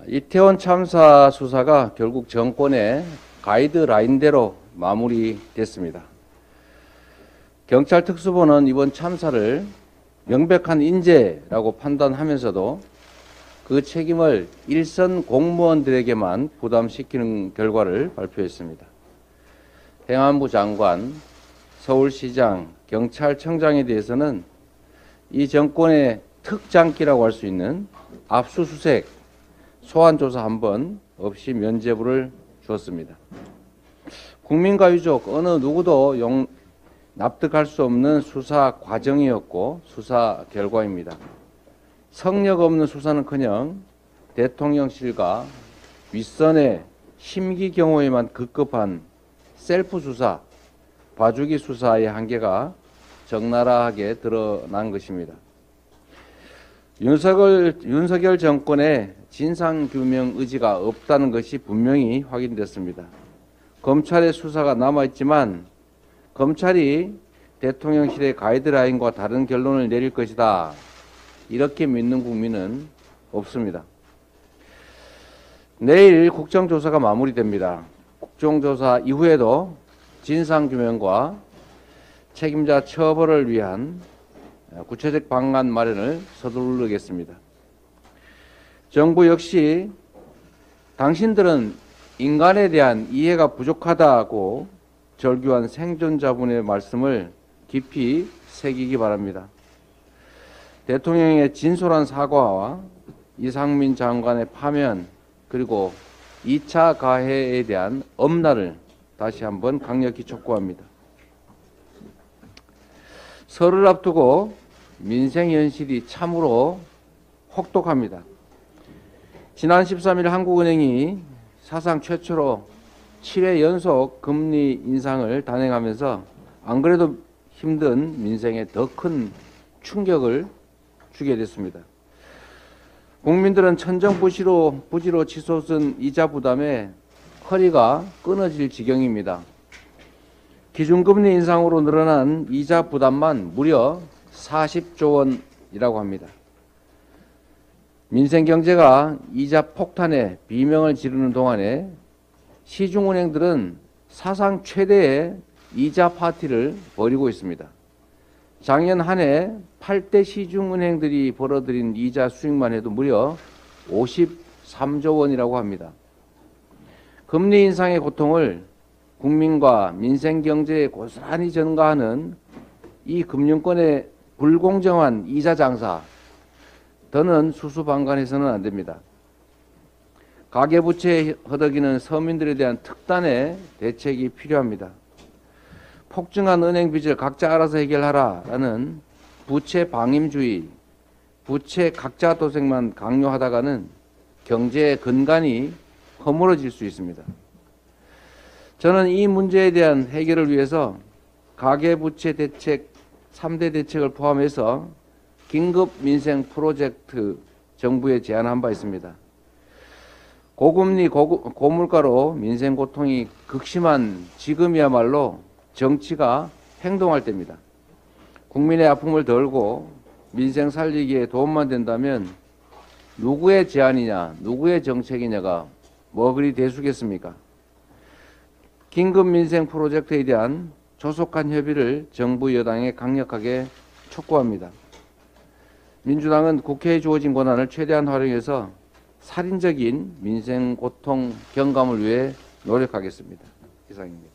이태원 참사 수사가 결국 정권의 가이드라인대로 마무리됐습니다. 경찰 특수본은 이번 참사를 명백한 인재라고 판단하면서도 그 책임을 일선 공무원들에게만 부담시키는 결과를 발표했습니다. 행안부 장관, 서울시장, 경찰청장에 대해서는 이 정권의 특장기라고 할 수 있는 압수수색, 소환조사 한 번 없이 면죄부를 주었습니다. 국민과 유족 어느 누구도 납득할 수 없는 수사 과정이었고 수사 결과입니다. 성역 없는 수사는커녕 대통령실과 윗선의 심기 경호에만 급급한 셀프 수사, 봐주기 수사의 한계가 적나라하게 드러난 것입니다. 윤석열 정권의 진상규명 의지가 없다는 것이 분명히 확인됐습니다. 검찰의 수사가 남아있지만 검찰이 대통령실의 가이드라인과 다른 결론을 내릴 것이다. 이렇게 믿는 국민은 없습니다. 내일 국정조사가 마무리됩니다. 국정조사 이후에도 진상규명과 책임자 처벌을 위한 구체적 방안 마련을 서두르겠습니다. 정부 역시 당신들은 인간에 대한 이해가 부족하다고 절규한 생존자분의 말씀을 깊이 새기기 바랍니다. 대통령의 진솔한 사과와 이상민 장관의 파면 그리고 2차 가해에 대한 엄란을 다시 한번 강력히 촉구합니다. 설을 앞두고 민생 현실이 참으로 혹독합니다. 지난 13일 한국은행이 사상 최초로 7회 연속 금리 인상을 단행하면서 안 그래도 힘든 민생에 더 큰 충격을 주게 됐습니다. 국민들은 천정부지로 치솟은 이자 부담에 허리가 끊어질 지경입니다. 기준금리 인상으로 늘어난 이자 부담만 무려 40조 원이라고 합니다. 민생경제가 이자 폭탄에 비명을 지르는 동안에 시중은행들은 사상 최대의 이자 파티를 벌이고 있습니다. 작년 한 해 8대 시중은행들이 벌어들인 이자 수익만 해도 무려 53조 원이라고 합니다. 금리 인상의 고통을 국민과 민생경제에 고스란히 전가하는 이 금융권의 불공정한 이자 장사, 더는 수수방관해서는 안 됩니다. 가계부채에 허덕이는 서민들에 대한 특단의 대책이 필요합니다. 폭증한 은행 빚을 각자 알아서 해결하라라는 부채 방임주의, 부채 각자 도생만 강요하다가는 경제의 근간이 허물어질 수 있습니다. 저는 이 문제에 대한 해결을 위해서 가계부채 대책 3대 대책을 포함해서 긴급 민생 프로젝트 정부에 제안한 바 있습니다. 고금리 고물가로 민생 고통이 극심한 지금이야말로 정치가 행동할 때입니다. 국민의 아픔을 덜고 민생 살리기에 도움만 된다면 누구의 제안이냐, 누구의 정책이냐가 뭐 그리 대수겠습니까? 긴급 민생 프로젝트에 대한 조속한 협의를 정부 여당에 강력하게 촉구합니다. 민주당은 국회에 주어진 권한을 최대한 활용해서 살인적인 민생 고통 경감을 위해 노력하겠습니다. 이상입니다.